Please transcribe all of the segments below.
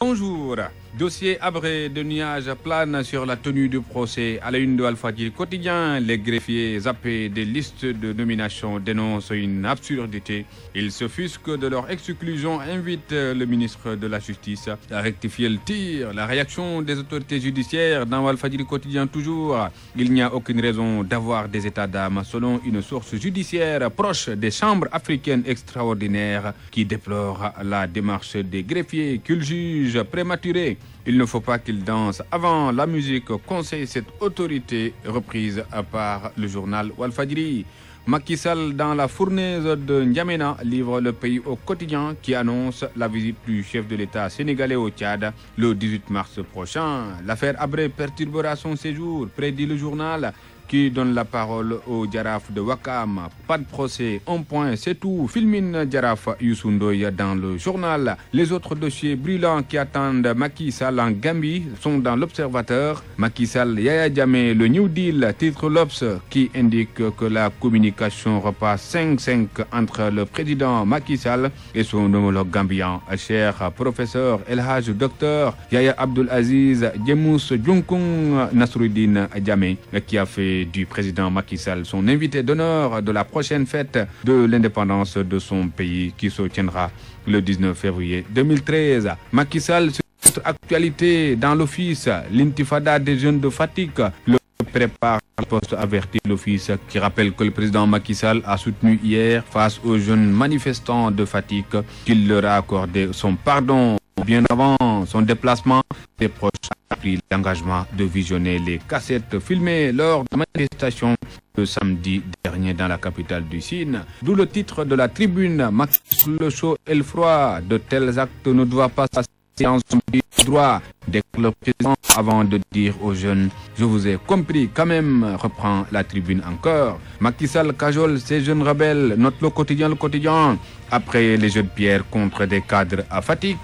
Bonjour. Dossier abré de nuages plane sur la tenue du procès. À la une de Walfadjri quotidien, les greffiers zappés des listes de nomination dénoncent une absurdité. Ils s'offusquent de leur exclusion, invitent le ministre de la Justice à rectifier le tir. La réaction des autorités judiciaires dans Walfadjri quotidien toujours. Il n'y a aucune raison d'avoir des états d'âme, selon une source judiciaire proche des chambres africaines extraordinaires qui déplore la démarche des greffiers qu'ils jugent prématurée. Il ne faut pas qu'ils dansent avant la musique, conseille cette autorité reprise par le journal Walfadjri. Macky Sall dans la fournaise de N'Djamena livre le pays au quotidien qui annonce la visite du chef de l'État sénégalais au Tchad le 18 mars prochain. L'affaire Habré perturbera son séjour, prédit le journal qui donne la parole au Jaraaf de Ouakam. Pas de procès, un point, c'est tout. Filmine Jaraaf Youssou Ndoye dans le journal. Les autres dossiers brûlants qui attendent Macky Sall en Gambie sont dans l'Observateur. Macky Sall, Yaya Jammeh, le New Deal, titre l'Obs qui indique que la communication repasse 5-5 entre le président Macky Sall et son homologue gambien, cher professeur El Hadj Docteur Yaya Abdoul Aziz Djemous Djunkung Nasruddin Jammeh, qui a fait du président Macky Sall son invité d'honneur de la prochaine fête de l'indépendance de son pays qui se tiendra le 19 février 2013. Macky Sall, sur notre actualité dans l'office, l'intifada des jeunes de Fatick, le prépare le poste averti l'office qui rappelle que le président Macky Sall a soutenu hier face aux jeunes manifestants de Fatick qu'il leur a accordé son pardon. Bien avant son déplacement, ses proches ont pris l'engagement de visionner les cassettes filmées lors de manifestations le samedi dernier dans la capitale du Sine. D'où le titre de la tribune, Macky, le chaud et le froid, de tels actes ne doivent pas passer en son droit. Dès que le président, avant de dire aux jeunes « Je vous ai compris quand même », reprend la tribune encore. Macky Sall cajole ces jeunes rebelles, note le quotidien. Après les jeux de pierre contre des cadres à Fatick,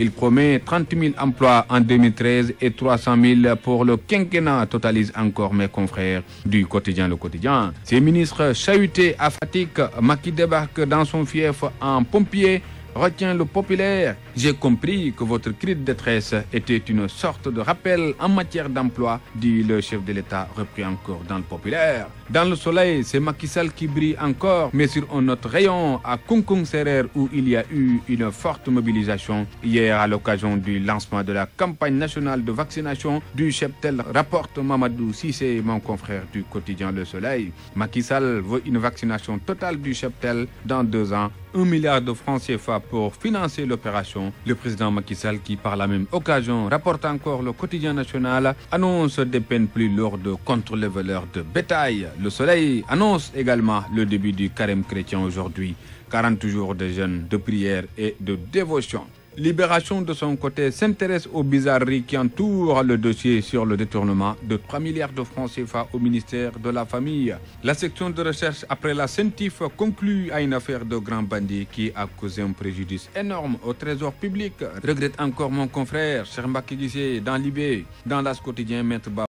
il promet 30 000 emplois en 2013 et 300 000 pour le quinquennat, totalise encore mes confrères du quotidien Le Quotidien. Ces ministres chahutés à Fatick, Macky débarque dans son fief en pompier, retient le populaire. J'ai compris que votre cri de détresse était une sorte de rappel en matière d'emploi, dit le chef de l'État, repris encore dans le populaire. Dans le soleil, c'est Macky Sall qui brille encore, mais sur un autre rayon, à Kunkung Serer, où il y a eu une forte mobilisation hier à l'occasion du lancement de la campagne nationale de vaccination du cheptel, rapporte Mamadou Cissé, mon confrère du quotidien Le Soleil. Macky Sall veut une vaccination totale du cheptel dans 2 ans. 1 milliard de francs CFA pour financer l'opération. Le président Macky Sall, qui par la même occasion rapporte encore le quotidien national, annonce des peines plus lourdes contre les voleurs de bétail. Le Soleil annonce également le début du carême chrétien aujourd'hui. 40 jours de jeûne, de prière et de dévotion. Libération de son côté s'intéresse aux bizarreries qui entourent le dossier sur le détournement de 3 milliards de francs CFA au ministère de la Famille. La section de recherche après la CENTIF conclut à une affaire de grands bandits qui a causé un préjudice énorme au trésor public. Regrette encore mon confrère Cheikh Mbacké Guissé dans l'IB, dans l'As quotidien, Maître Ba.